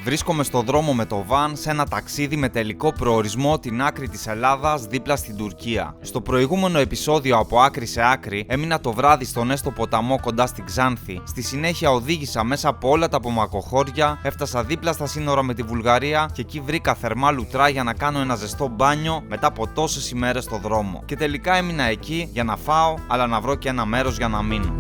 Βρίσκομαι στο δρόμο με το βαν σε ένα ταξίδι με τελικό προορισμό την άκρη της Ελλάδας δίπλα στην Τουρκία. Στο προηγούμενο επεισόδιο από άκρη σε άκρη έμεινα το βράδυ στον έστω ποταμό κοντά στην Ξάνθη. Στη συνέχεια οδήγησα μέσα από όλα τα απομακροχώρια, έφτασα δίπλα στα σύνορα με τη Βουλγαρία και εκεί βρήκα θερμά λουτρά για να κάνω ένα ζεστό μπάνιο μετά από τόσες ημέρες στο δρόμο. Και τελικά έμεινα εκεί για να φάω, αλλά να βρω και ένα μέρος για να μείνω.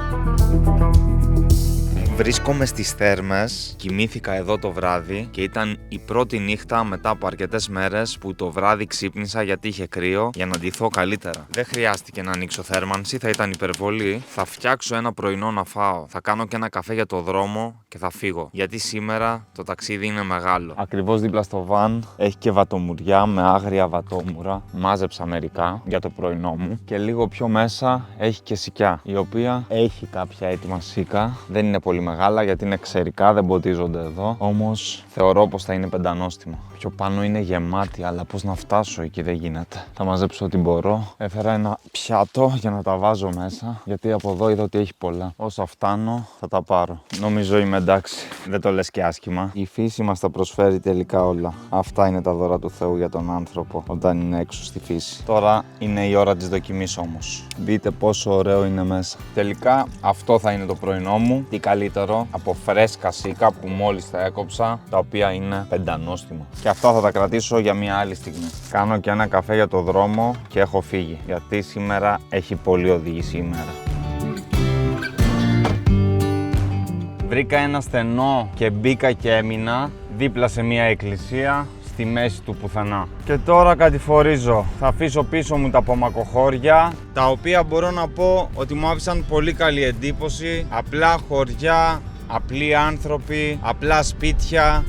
Βρίσκομαι στις Θέρμες, κοιμήθηκα εδώ το βράδυ και ήταν η πρώτη νύχτα μετά από αρκετές μέρες που το βράδυ ξύπνησα γιατί είχε κρύο για να ντυθώ καλύτερα. Δεν χρειάστηκε να ανοίξω θέρμανση, θα ήταν υπερβολή. Θα φτιάξω ένα πρωινό να φάω, θα κάνω και ένα καφέ για το δρόμο και θα φύγω. Γιατί σήμερα το ταξίδι είναι μεγάλο. Ακριβώς δίπλα στο βαν έχει και βατομουριά με άγρια βατόμουρα. Μάζεψα μερικά για το πρωινό μου και λίγο πιο μέσα έχει και σικιά, η οποία έχει κάποια έτοιμα σίκα. Δεν είναι πολύ μεγάλα γιατί είναι ξερικά, δεν ποτίζονται εδώ. Όμως θεωρώ πως θα είναι πεντανόστιμα. Πιο πάνω είναι γεμάτη, αλλά πώς να φτάσω εκεί δεν γίνεται. Θα μαζέψω ό,τι μπορώ. Έφερα ένα πιάτο για να τα βάζω μέσα, γιατί από εδώ είδα ότι έχει πολλά. Όσα φτάνω θα τα πάρω. Νομίζω είμαι εντάξει. Δεν το λες και άσχημα. Η φύση μας τα προσφέρει τελικά όλα. Αυτά είναι τα δώρα του Θεού για τον άνθρωπο όταν είναι έξω στη φύση. Τώρα είναι η ώρα της δοκιμής όμως. Δείτε πόσο ωραίο είναι μέσα. Τελικά αυτό θα είναι το πρωινό μου. Τι καλύτερο από φρέσκα σίκα που μόλις τα έκοψα, τα οποία είναι πεντανόστιμα. Και αυτά θα τα κρατήσω για μια άλλη στιγμή. Κάνω και ένα καφέ για το δρόμο και έχω φύγει, γιατί σήμερα έχει πολύ οδήγηση η μέρα. Βρήκα ένα στενό και μπήκα και έμεινα δίπλα σε μια εκκλησία στη μέση του πουθενά. Και τώρα κατηφορίζω. Θα αφήσω πίσω μου τα απομακροχώρια, τα οποία μπορώ να πω ότι μου άφησαν πολύ καλή εντύπωση. Απλά χωριά, απλοί άνθρωποι, απλά σπίτια,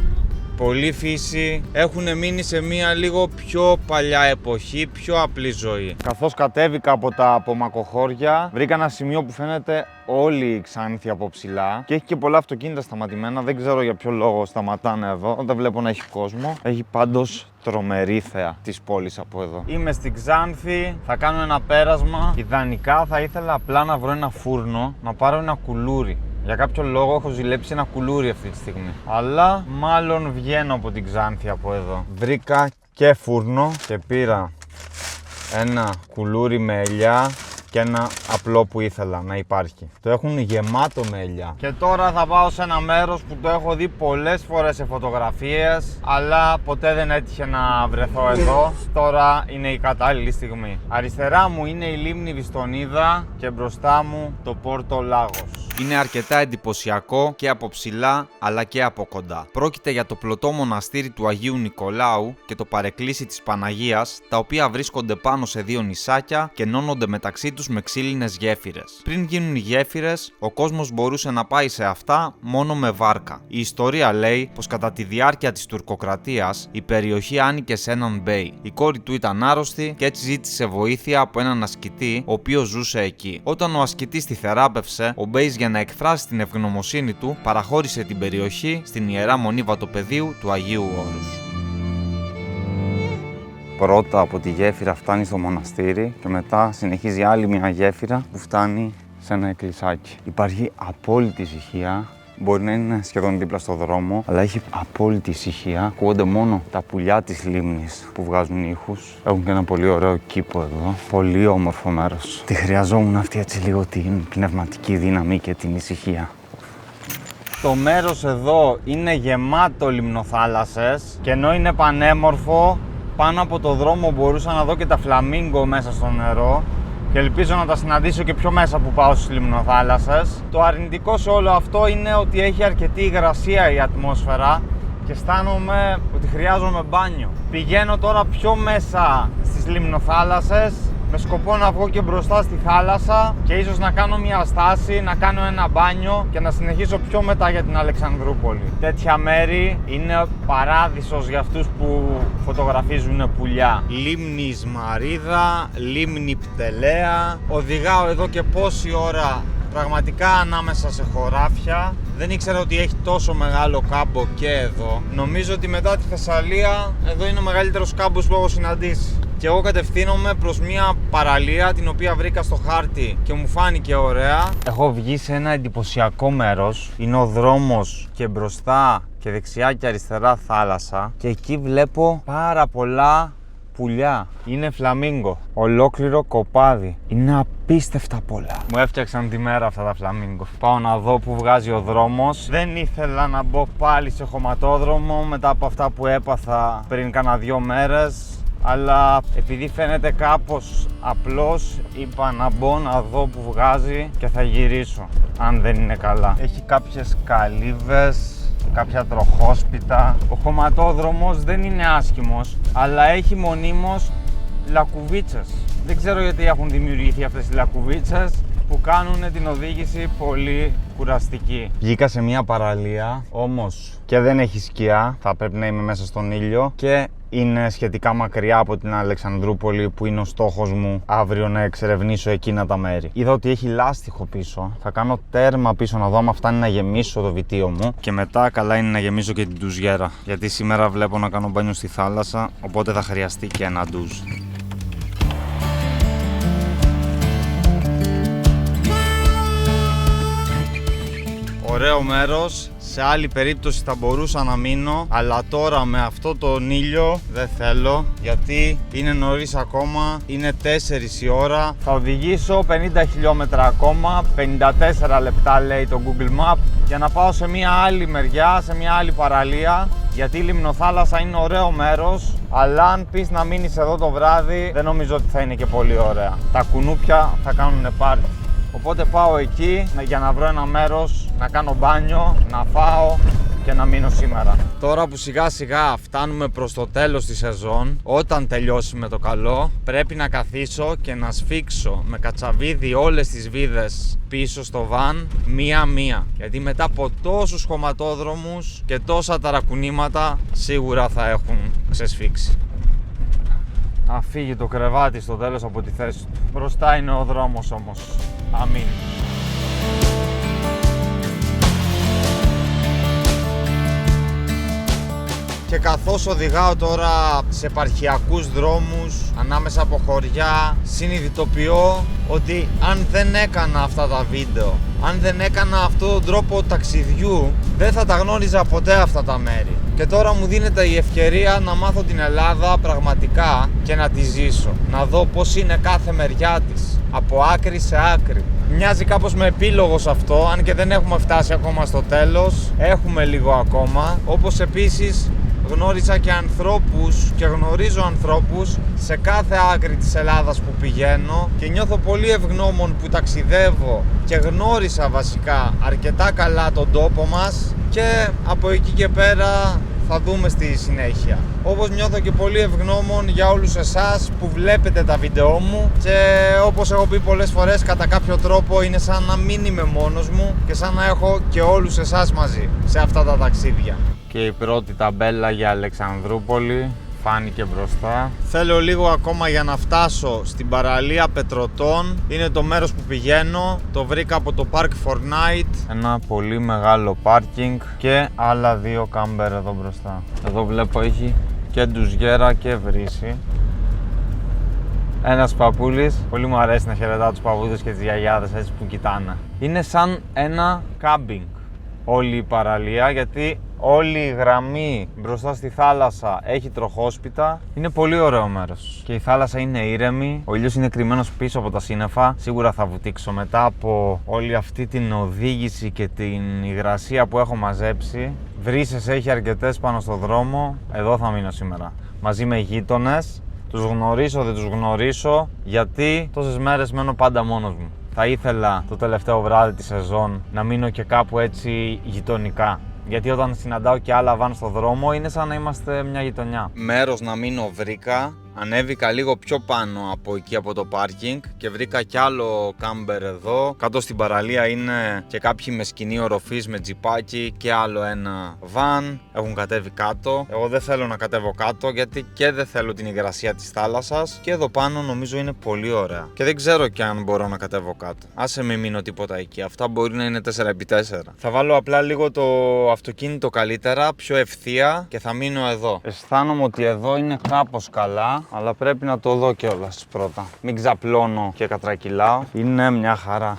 πολλή φύση. Έχουν μείνει σε μια λίγο πιο παλιά εποχή, πιο απλή ζωή. Καθώς κατέβηκα από τα απομακροχώρια, βρήκα ένα σημείο που φαίνεται όλη η Ξάνθη από ψηλά και έχει και πολλά αυτοκίνητα σταματημένα. Δεν ξέρω για ποιο λόγο σταματάνε εδώ. Δεν βλέπω να έχει κόσμο. Έχει πάντως τρομερή θέα της πόλης από εδώ. Είμαι στην Ξάνθη, θα κάνω ένα πέρασμα. Ιδανικά θα ήθελα απλά να βρω ένα φούρνο, να πάρω ένα κουλούρι. Για κάποιο λόγο έχω ζηλέψει ένα κουλούρι αυτή τη στιγμή. Αλλά μάλλον βγαίνω από την Ξάνθη από εδώ. Βρήκα και φούρνο και πήρα ένα κουλούρι με ελιά και ένα απλό που ήθελα να υπάρχει. Το έχουν γεμάτο με ελιά. Και τώρα θα πάω σε ένα μέρος που το έχω δει πολλές φορές σε φωτογραφίες, αλλά ποτέ δεν έτυχε να βρεθώ εδώ. Τώρα είναι η κατάλληλη στιγμή. Αριστερά μου είναι η λίμνη Βιστονίδα και μπροστά μου το Πόρτο Λάγος. Είναι αρκετά εντυπωσιακό και από ψηλά αλλά και από κοντά. Πρόκειται για το πλωτό μοναστήρι του Αγίου Νικολάου και το παρεκκλήσι της Παναγίας, τα οποία βρίσκονται πάνω σε δύο νησάκια και ενώνονται μεταξύ τους με ξύλινες γέφυρες. Πριν γίνουν οι γέφυρες, ο κόσμος μπορούσε να πάει σε αυτά μόνο με βάρκα. Η ιστορία λέει πως κατά τη διάρκεια της τουρκοκρατίας η περιοχή άνοικε σε έναν μπέι. Η κόρη του ήταν άρρωστη και έτσι ζήτησε βοήθεια από έναν ασκητή, ο οποίος ζούσε εκεί. Όταν ο ασκητής τη θεράπευσε, ο μπέις για να εκφράσει την ευγνωμοσύνη του παραχώρησε την περιοχή στην Ιερά Μονή Βατοπεδίου του Αγίου Όρους. Πρώτα από τη γέφυρα φτάνει στο μοναστήρι και μετά συνεχίζει άλλη μια γέφυρα που φτάνει σε ένα εκκλησάκι. Υπάρχει απόλυτη ησυχία. Μπορεί να είναι σχεδόν δίπλα στο δρόμο, αλλά έχει απόλυτη ησυχία. Ακούγονται μόνο τα πουλιά της λίμνης που βγάζουν ήχους. Έχουν και ένα πολύ ωραίο κήπο εδώ. Πολύ όμορφο μέρος. Τη χρειαζόμουν αυτή έτσι λίγο την πνευματική δύναμη και την ησυχία. Το μέρος εδώ είναι γεμάτο λιμνοθάλασσες και ενώ είναι πανέμορφο, πάνω από το δρόμο μπορούσα να δω και τα φλαμίγκο μέσα στο νερό και ελπίζω να τα συναντήσω και πιο μέσα που πάω στις λιμνοθάλασσες. Το αρνητικό σε όλο αυτό είναι ότι έχει αρκετή υγρασία η ατμόσφαιρα και αισθάνομαι ότι χρειάζομαι μπάνιο. Πηγαίνω τώρα πιο μέσα στις λιμνοθάλασσες με σκοπό να βγω και μπροστά στη θάλασσα και ίσως να κάνω μια στάση, να κάνω ένα μπάνιο και να συνεχίσω πιο μετά για την Αλεξανδρούπολη. Τέτοια μέρη είναι παράδεισος για αυτούς που φωτογραφίζουν πουλιά. Λίμνη Ισμαρίδα, λίμνη Πτελέα. Οδηγάω εδώ και πόση ώρα πραγματικά ανάμεσα σε χωράφια. Δεν ήξερα ότι έχει τόσο μεγάλο κάμπο και εδώ. Νομίζω ότι μετά τη Θεσσαλία εδώ είναι ο μεγαλύτερος κάμπος που έχω συναντήσει. και εγώ κατευθύνομαι προς μια παραλία την οποία βρήκα στο χάρτη και μου φάνηκε ωραία. Έχω βγει σε ένα εντυπωσιακό μέρος. Είναι ο δρόμος και μπροστά και δεξιά και αριστερά θάλασσα και εκεί βλέπω πάρα πολλά πουλιά. Είναι φλαμίγκο. Ολόκληρο κοπάδι. Είναι απίστευτα πολλά. Μου έφτιαξαν τη μέρα αυτά τα φλαμίγκο. Πάω να δω που βγάζει ο δρόμος. Δεν ήθελα να μπω πάλι σε χωματόδρομο μετά από αυτά που έπαθα πριν κάνα 2 μέρες. Αλλά επειδή φαίνεται κάπως απλός, είπα να μπω να δω που βγάζει και θα γυρίσω αν δεν είναι καλά. Έχει κάποιες καλύβες, κάποια τροχόσπιτα. Ο χωματόδρομος δεν είναι άσχημος, αλλά έχει μονίμως λακκουβίτσες. Δεν ξέρω γιατί έχουν δημιουργηθεί αυτές οι λακκουβίτσες που κάνουν την οδήγηση πολύ κουραστική. Βγήκα σε μια παραλία, όμως και δεν έχει σκιά, θα πρέπει να είμαι μέσα στον ήλιο και είναι σχετικά μακριά από την Αλεξανδρούπολη που είναι ο στόχος μου αύριο να εξερευνήσω εκείνα τα μέρη. Είδα ότι έχει λάστιχο πίσω, θα κάνω τέρμα πίσω να δω αν φτάνει να γεμίσω το βιτίο μου και μετά καλά είναι να γεμίσω και την ντουζιέρα, γιατί σήμερα βλέπω να κάνω μπάνιο στη θάλασσα, οπότε θα χρειαστεί και ένα ντουζ. Ωραίο μέρος, σε άλλη περίπτωση θα μπορούσα να μείνω, αλλά τώρα με αυτό τον ήλιο δεν θέλω, γιατί είναι νωρίς ακόμα, είναι 4 η ώρα. Θα οδηγήσω 50 χιλιόμετρα ακόμα, 54 λεπτά λέει το Google Map, για να πάω σε μια άλλη μεριά, σε μια άλλη παραλία, γιατί η Λιμνοθάλασσα είναι ωραίο μέρος, αλλά αν πεις να μείνεις εδώ το βράδυ, δεν νομίζω ότι θα είναι και πολύ ωραία. Τα κουνούπια θα κάνουν πάρτι. Οπότε πάω εκεί για να βρω ένα μέρος, να κάνω μπάνιο, να φάω και να μείνω σήμερα. Τώρα που σιγά σιγά φτάνουμε προς το τέλος της σεζόν, όταν τελειώσει με το καλό, πρέπει να καθίσω και να σφίξω με κατσαβίδι όλες τις βίδες πίσω στο βαν μία-μία. Γιατί μετά από τόσους χωματόδρομους και τόσα ταρακουνήματα σίγουρα θα έχουν ξεσφίξει. Να φύγει το κρεβάτι στο τέλος από τη θέση του. Μπροστά είναι ο δρόμος όμως. Αμήν. Και καθώς οδηγάω τώρα σε επαρχιακούς δρόμους, ανάμεσα από χωριά, συνειδητοποιώ ότι αν δεν έκανα αυτά τα βίντεο, αν δεν έκανα αυτόν τον τρόπο ταξιδιού, δεν θα τα γνώριζα ποτέ αυτά τα μέρη. Και τώρα μου δίνεται η ευκαιρία να μάθω την Ελλάδα πραγματικά και να τη ζήσω. Να δω πώς είναι κάθε μεριά της, από άκρη σε άκρη. Μοιάζει κάπως με επίλογος αυτό, αν και δεν έχουμε φτάσει ακόμα στο τέλος. Έχουμε λίγο ακόμα, όπως επίσης γνώρισα και ανθρώπους και γνωρίζω ανθρώπους σε κάθε άκρη της Ελλάδας που πηγαίνω και νιώθω πολύ ευγνώμων που ταξιδεύω και γνώρισα βασικά αρκετά καλά τον τόπο μας και από εκεί και πέρα θα δούμε στη συνέχεια. Όπως νιώθω και πολύ ευγνώμων για όλους εσάς που βλέπετε τα βίντεό μου και όπως έχω πει πολλές φορές, κατά κάποιο τρόπο είναι σαν να μην είμαι μόνος μου και σαν να έχω και όλους εσάς μαζί σε αυτά τα ταξίδια. Και η πρώτη ταμπέλα για Αλεξανδρούπολη φάνηκε μπροστά. Θέλω λίγο ακόμα για να φτάσω στην παραλία Πετρωτών. Είναι το μέρος που πηγαίνω. Το βρήκα από το Park for Night. Ένα πολύ μεγάλο πάρκινγκ και άλλα 2 κάμπερ εδώ μπροστά. Εδώ βλέπω έχει και ντουζιέρα και βρύση. Ένας παππούλης. Πολύ μου αρέσει να χαιρετάω τους παππούδες και τις γιαγιάδες έτσι που κοιτάνε. Είναι σαν ένα κάμπινγκ όλη η παραλία, γιατί όλη η γραμμή μπροστά στη θάλασσα έχει τροχόσπιτα. Είναι πολύ ωραίο μέρος. Και η θάλασσα είναι ήρεμη, ο ήλιος είναι κρυμμένος πίσω από τα σύννεφα. Σίγουρα θα βουτήξω μετά από όλη αυτή την οδήγηση και την υγρασία που έχω μαζέψει. Βρύσες έχει αρκετές πάνω στο δρόμο. Εδώ θα μείνω σήμερα. Μαζί με γείτονες. Τους γνωρίσω, δεν τους γνωρίσω, γιατί τόσες μέρες μένω πάντα μόνος μου. Θα ήθελα το τελευταίο βράδυ της σεζόν να μείνω και κάπου έτσι γειτονικά. Γιατί όταν συναντάω και άλλα βαν στο δρόμο είναι σαν να είμαστε μια γειτονιά. Μέρος να μείνω βρήκα. Ανέβηκα λίγο πιο πάνω από εκεί από το πάρκινγκ και βρήκα κι άλλο κάμπερ εδώ. Κάτω στην παραλία είναι και κάποιοι με σκηνή οροφής με τζιπάκι και άλλο ένα βαν. Έχουν κατέβει κάτω. Εγώ δεν θέλω να κατέβω κάτω γιατί και δεν θέλω την υγρασία της θάλασσας. Και εδώ πάνω νομίζω είναι πολύ ωραία. Και δεν ξέρω κι αν μπορώ να κατέβω κάτω. Άσε μην μείνω τίποτα εκεί. Αυτά μπορεί να είναι 4x4. Θα βάλω απλά λίγο το αυτοκίνητο καλύτερα, πιο ευθεία και θα μείνω εδώ. Αισθάνομαι ότι εδώ είναι κάπως καλά. αλλά πρέπει να το δω κιόλας πρώτα. Μην ξαπλώνω και κατρακυλάω. Είναι μια χαρά.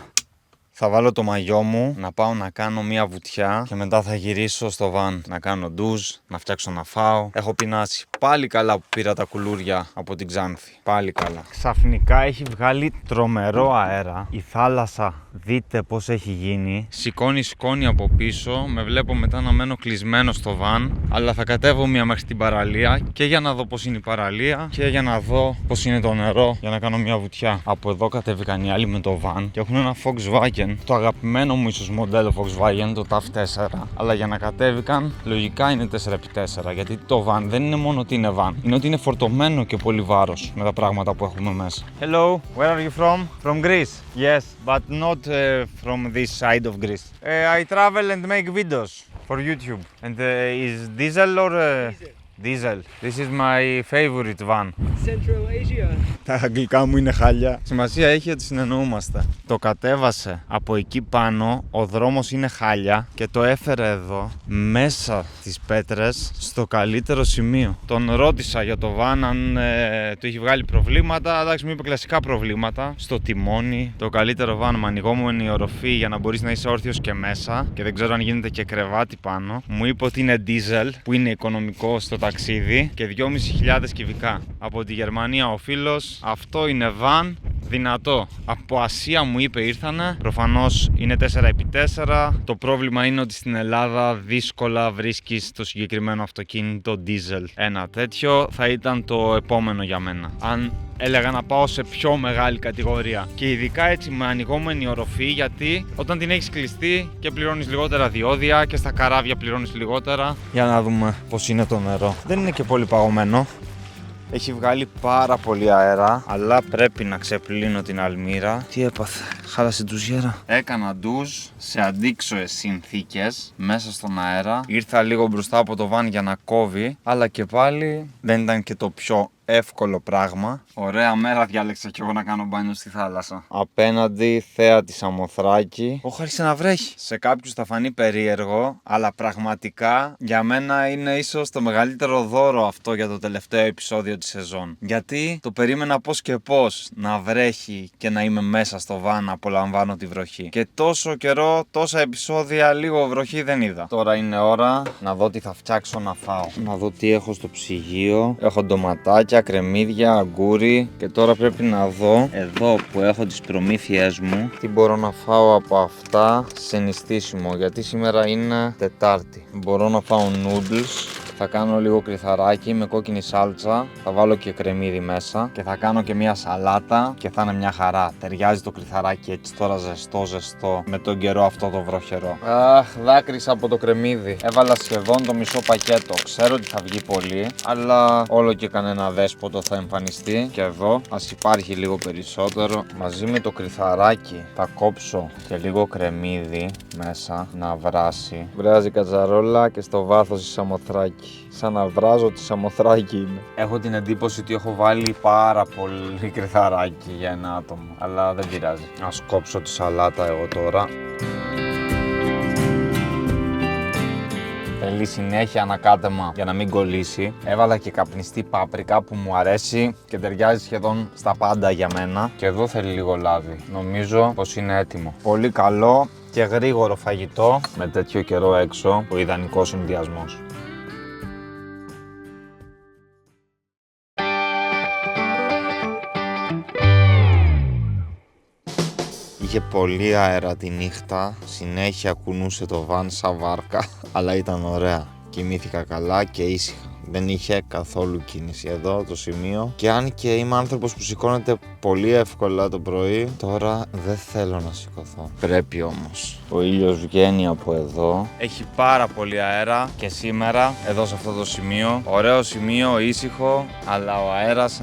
Θα βάλω το μαγιό μου, να πάω να κάνω μια βουτιά και μετά θα γυρίσω στο βαν να κάνω ντουζ, να φτιάξω να φάω. Έχω πεινάσει. Πάλι καλά που πήρα τα κουλούρια από την Ξάνθη. Πάλι καλά. Ξαφνικά έχει βγάλει τρομερό αέρα. Η θάλασσα, δείτε πώς έχει γίνει. Σηκώνει σκόνη από πίσω. Με βλέπω μετά να μένω κλεισμένο στο βαν. Αλλά θα κατέβω μία μέχρι την παραλία και για να δω πώς είναι η παραλία και για να δω πώς είναι το νερό για να κάνω μια βουτιά. Από εδώ κατέβηκαν οι άλλοι με το βαν και έχουν ένα Volkswagen. Το αγαπημένο μου ίσως μοντέλο Volkswagen, το TAF 4, αλλά για να κατέβηκαν λογικά είναι 4x4, γιατί το van δεν είναι μόνο ότι είναι van, είναι ότι είναι φορτωμένο και πολύ βάρος με τα πράγματα που έχουμε μέσα. Hello, where are you from? From Greece? Yes, but not from this side of Greece. I travel and make videos for YouTube. And is diesel or diesel? This is my favorite van. Central Asia. Τα αγγλικά μου είναι χάλια. Σημασία έχει ότι συνεννοούμαστε. Το κατέβασε από εκεί πάνω, ο δρόμος είναι χάλια και το έφερε εδώ μέσα στις πέτρες στο καλύτερο σημείο. Τον ρώτησα για το βαν αν του έχει βγάλει προβλήματα. Εντάξει, μου είπε κλασικά προβλήματα. Στο τιμόνι, το καλύτερο βαν με ανοιγόμενη οροφή για να μπορείς να είσαι όρθιος και μέσα και δεν ξέρω αν γίνεται και κρεβάτι πάνω. Μου είπε ότι είναι diesel που είναι οικονομικό στο ταξίδι και 2.500 κυβικά. Από τη Γερμανία ο φίλος, αυτό είναι βαν δυνατό. Από Ασία μου είπε ήρθανε, προφανώς είναι 4x4. Το πρόβλημα είναι ότι στην Ελλάδα δύσκολα βρίσκεις το συγκεκριμένο αυτοκίνητο diesel. Ένα τέτοιο θα ήταν το επόμενο για μένα. Αν έλεγα να πάω σε πιο μεγάλη κατηγορία. Και ειδικά έτσι με ανοιγόμενη οροφή, γιατί όταν την έχεις κλειστεί και πληρώνεις λιγότερα διόδια και στα καράβια πληρώνεις λιγότερα. Για να δούμε πώς είναι το νερό. Δεν είναι και πολύ παγωμένο. Έχει βγάλει πάρα πολύ αέρα, αλλά πρέπει να ξεπλύνω την αλμύρα. Τι έπαθε, χάλασε ντουζιέρα. Έκανα ντουζ σε αντίξωες συνθήκες μέσα στον αέρα. Ήρθα λίγο μπροστά από το βαν για να κόβει, αλλά και πάλι δεν ήταν και το πιο εύκολο πράγμα. Ωραία μέρα διάλεξα κι εγώ να κάνω μπάνιο στη θάλασσα. Απέναντι θέα τη Σαμοθράκη. Όχι, άρχισε να βρέχει. Σε κάποιους θα φανεί περίεργο, αλλά πραγματικά για μένα είναι ίσως το μεγαλύτερο δώρο αυτό για το τελευταίο επεισόδιο της σεζόν. Γιατί το περίμενα πώς και πώς να βρέχει και να είμαι μέσα στο βαν να απολαμβάνω τη βροχή. Και τόσο καιρό, τόσα επεισόδια, λίγο βροχή δεν είδα. Τώρα είναι ώρα να δω τι θα φτιάξω να φάω. Να δω τι έχω στο ψυγείο. Έχω ντοματάκια, κρεμμύδια, αγκούρι και τώρα πρέπει να δω εδώ που έχω τις προμήθειές μου τι μπορώ να φάω από αυτά σε νηστίσιμο, γιατί σήμερα είναι Τετάρτη. Μπορώ να φάω noodles. Θα κάνω λίγο κρυθαράκι με κόκκινη σάλτσα, θα βάλω και κρεμμύδι μέσα και θα κάνω και μια σαλάτα και θα είναι μια χαρά. Ταιριάζει το κρυθαράκι έτσι τώρα ζεστό με τον καιρό αυτό το βροχερό. Αχ, δάκρυσα από το κρεμμύδι. Έβαλα σχεδόν το μισό πακέτο. Ξέρω ότι θα βγει πολύ, αλλά όλο και κανένα δέσποτο θα εμφανιστεί. Και εδώ ας υπάρχει λίγο περισσότερο. Μαζί με το κρυθαράκι θα κόψω και λίγο κρεμμύδι μέσα να βράσει. Βράζει κατσαρόλα και στο βάθος η Σαμοθράκη. Σαν να βράζω τη Σαμοθράκη είναι. Έχω την εντύπωση ότι έχω βάλει πάρα πολύ κρυθαράκι για ένα άτομο, αλλά δεν πειράζει. Ας κόψω τη σαλάτα εγώ τώρα. Θέλει συνέχεια ανακάτεμα για να μην κολλήσει. Έβαλα και καπνιστή πάπρικα που μου αρέσει και ταιριάζει σχεδόν στα πάντα για μένα. Και εδώ θέλει λίγο λάδι. Νομίζω πως είναι έτοιμο. Πολύ καλό και γρήγορο φαγητό με τέτοιο καιρό έξω. Ο ιδανικός συνδυασμός. Είχε πολύ αέρα τη νύχτα, συνέχεια κουνούσε το βαν σαν βάρκα, αλλά ήταν ωραία. Κοιμήθηκα καλά και ήσυχα. Δεν είχε καθόλου κίνηση εδώ το σημείο και αν και είμαι άνθρωπος που σηκώνεται πολύ εύκολα το πρωί, τώρα δεν θέλω να σηκωθώ. Πρέπει όμως. Ο ήλιος βγαίνει από εδώ. Έχει πάρα πολύ αέρα και σήμερα εδώ σε αυτό το σημείο. Ωραίο σημείο, ήσυχο, αλλά ο αέρας.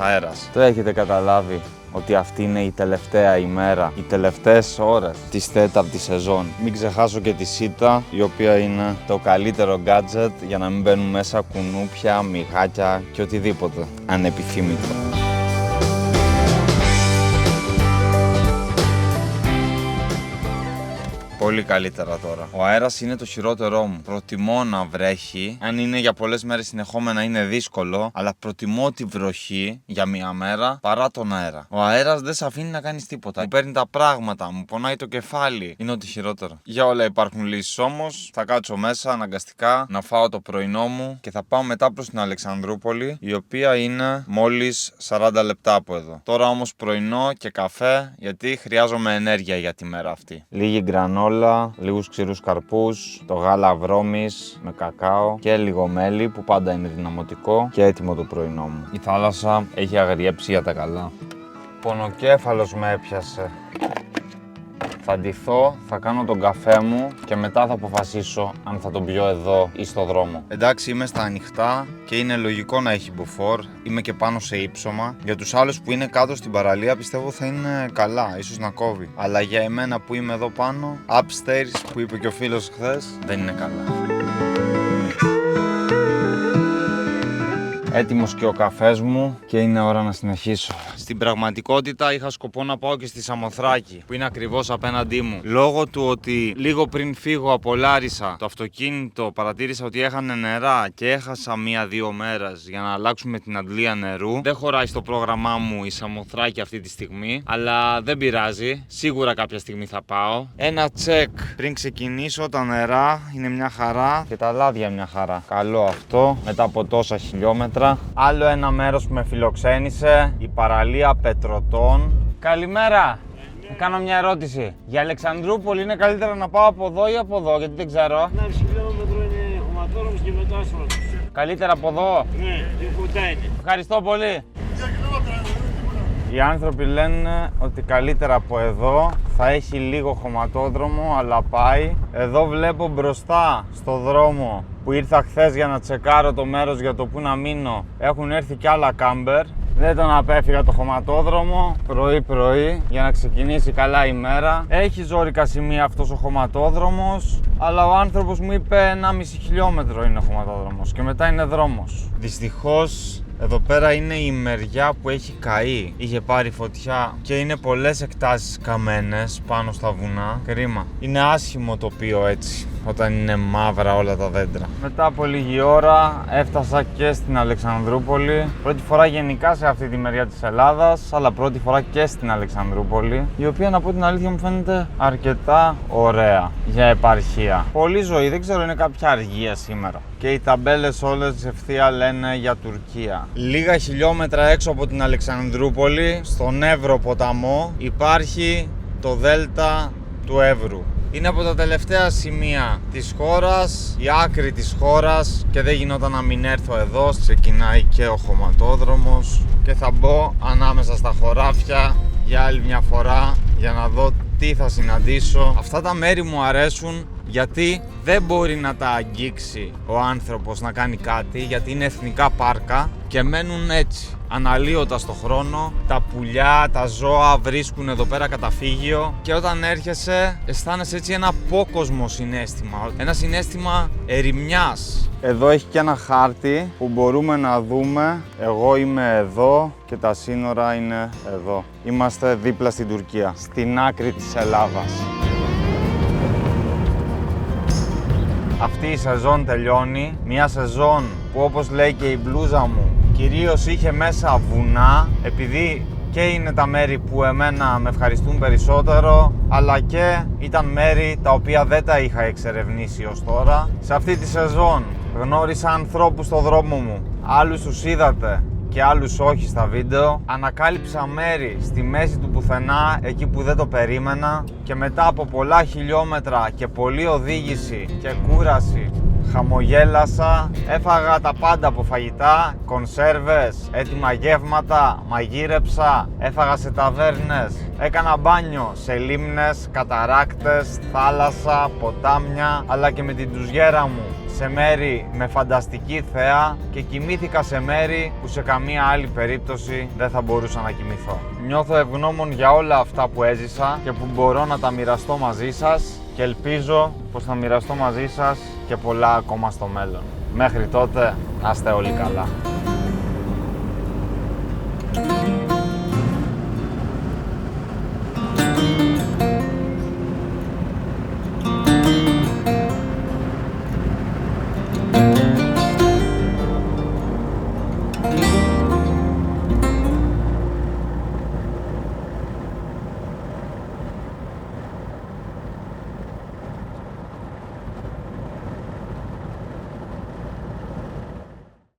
Το έχετε καταλάβει ότι αυτή είναι η τελευταία ημέρα, οι τελευταίες ώρες της τέταρτης σεζόν. Μην ξεχάσω και τη σίτα, η οποία είναι το καλύτερο gadget για να μην μπαίνουν μέσα κουνούπια, μυγάκια και οτιδήποτε ανεπιθύμητο. Πολύ καλύτερα τώρα. Ο αέρας είναι το χειρότερό μου. Προτιμώ να βρέχει. Αν είναι για πολλές μέρες συνεχόμενα είναι δύσκολο, αλλά προτιμώ τη βροχή για μία μέρα παρά τον αέρα. Ο αέρας δεν σε αφήνει να κάνεις τίποτα. Μου παίρνει τα πράγματα, μου πονάει το κεφάλι. Είναι ό,τι χειρότερο. Για όλα υπάρχουν λύσεις όμως. Θα κάτσω μέσα αναγκαστικά να φάω το πρωινό μου και θα πάω μετά προς την Αλεξανδρούπολη, η οποία είναι μόλις 40 λεπτά από εδώ. Τώρα όμως πρωινό και καφέ, γιατί χρειάζομαι ενέργεια για τη μέρα αυτή. Λίγη γκρανόλα, λίγους ξηρούς καρπούς, το γάλα βρώμης με κακάο και λίγο μέλι που πάντα είναι δυναμωτικό και έτοιμο το πρωινό μου. Η θάλασσα έχει αγριέψει για τα καλά. Πονοκέφαλος με έπιασε. Θα ντυθώ, θα κάνω τον καφέ μου και μετά θα αποφασίσω αν θα τον πιω εδώ ή στο δρόμο. Εντάξει, είμαι στα ανοιχτά και είναι λογικό να έχει μποφόρ. Είμαι και πάνω σε ύψωμα. Για τους άλλους που είναι κάτω στην παραλία πιστεύω θα είναι καλά, ίσως να κόβει. Αλλά για εμένα που είμαι εδώ πάνω, upstairs που είπε και ο φίλος χθες, δεν είναι καλά. Έτοιμος και ο καφές μου και είναι ώρα να συνεχίσω. Στην πραγματικότητα είχα σκοπό να πάω και στη Σαμοθράκη, που είναι ακριβώς απέναντί μου. Λόγω του ότι λίγο πριν φύγω από Λάρισα το αυτοκίνητο παρατήρησα ότι έχανε νερά και έχασα 1-2 μέρες για να αλλάξουμε την αντλία νερού. Δεν χωράει στο πρόγραμμά μου η Σαμοθράκη αυτή τη στιγμή, αλλά δεν πειράζει. Σίγουρα κάποια στιγμή θα πάω. Ένα τσεκ πριν ξεκινήσω, τα νερά είναι μια χαρά και τα λάδια μια χαρά. Καλό αυτό μετά από τόσα χιλιόμετρα. Άλλο ένα μέρος που με φιλοξένησε, η παραλία Πετρωτών. Καλημέρα! Θα κάνω μια ερώτηση. Για Αλεξανδρούπολη είναι καλύτερα να πάω από εδώ ή από εδώ, γιατί δεν ξέρω. 1,5 χιλιόμετρο είναι χωματόδρομος και μετά άσφαλτος. Καλύτερα από εδώ. Ναι, κοντά είναι. Ευχαριστώ πολύ. Οι άνθρωποι λένε ότι καλύτερα από εδώ, θα έχει λίγο χωματόδρομο, αλλά πάει. Εδώ βλέπω μπροστά στο δρόμο που ήρθα χθες για να τσεκάρω το μέρος για το που να μείνω, έχουν έρθει κι άλλα κάμπερ. Δεν τον απέφυγα το χωματόδρομο πρωί-πρωί για να ξεκινήσει καλά η μέρα. Έχει ζόρικα σημεία αυτός ο χωματόδρομος, αλλά ο άνθρωπος μου είπε 1,5 χιλιόμετρο είναι χωματόδρομος και μετά είναι δρόμος. Δυστυχώς εδώ πέρα είναι η μεριά που έχει καεί. Είχε πάρει φωτιά και είναι πολλές εκτάσεις καμένες πάνω στα βουνά. Κρίμα. Είναι άσχημο τοπίο έτσι, όταν είναι μαύρα όλα τα δέντρα. Μετά από λίγη ώρα έφτασα και στην Αλεξανδρούπολη. Πρώτη φορά γενικά σε αυτή τη μεριά της Ελλάδας, αλλά πρώτη φορά και στην Αλεξανδρούπολη, η οποία να πω την αλήθεια μου φαίνεται αρκετά ωραία για επαρχία. Πολύ ζωή, δεν ξέρω, είναι κάποια αργία σήμερα. Και οι ταμπέλες όλες ευθεία λένε για Τουρκία. Λίγα χιλιόμετρα έξω από την Αλεξανδρούπολη, στον Εύρο ποταμό, υπάρχει το Δέλτα του Εύρου. Είναι από τα τελευταία σημεία της χώρας, η άκρη της χώρας και δεν γινόταν να μην έρθω εδώ. Ξεκινάει και ο χωματόδρομος και θα μπω ανάμεσα στα χωράφια για άλλη μια φορά για να δω τι θα συναντήσω. Αυτά τα μέρη μου αρέσουν γιατί δεν μπορεί να τα αγγίξει ο άνθρωπος να κάνει κάτι, γιατί είναι εθνικά πάρκα και μένουν έτσι αναλύωτα στο χρόνο. Τα πουλιά, τα ζώα βρίσκουν εδώ πέρα καταφύγιο και όταν έρχεσαι αισθάνεσαι έτσι ένα απόκοσμο συναίσθημα, ένα συναίσθημα ερημιάς. Εδώ έχει και ένα χάρτη που μπορούμε να δούμε. Εγώ είμαι εδώ και τα σύνορα είναι εδώ. Είμαστε δίπλα στην Τουρκία, στην άκρη της Ελλάδας. Αυτή η σεζόν τελειώνει, μια σεζόν που όπως λέει και η μπλούζα μου κυρίως είχε μέσα βουνά, επειδή και είναι τα μέρη που εμένα με ευχαριστούν περισσότερο, αλλά και ήταν μέρη τα οποία δεν τα είχα εξερευνήσει ως τώρα. Σε αυτή τη σεζόν γνώρισα ανθρώπους στο δρόμο μου, άλλους τους είδατε και άλλους όχι στα βίντεο. Ανακάλυψα μέρη στη μέση του πουθενά, εκεί που δεν το περίμενα, και μετά από πολλά χιλιόμετρα και πολλή οδήγηση και κούραση χαμογέλασα, έφαγα τα πάντα από φαγητά, κονσέρβες, έτοιμα γεύματα, μαγείρεψα, έφαγα σε ταβέρνες, έκανα μπάνιο σε λίμνες, καταράκτες, θάλασσα, ποτάμια, αλλά και με την τουζιέρα μου σε μέρη με φανταστική θέα και κοιμήθηκα σε μέρη που σε καμία άλλη περίπτωση δεν θα μπορούσα να κοιμηθώ. Νιώθω ευγνώμων για όλα αυτά που έζησα και που μπορώ να τα μοιραστώ μαζί σας και ελπίζω πως θα μοιραστώ μαζί σας και πολλά ακόμα στο μέλλον. Μέχρι τότε, να είστε όλοι καλά.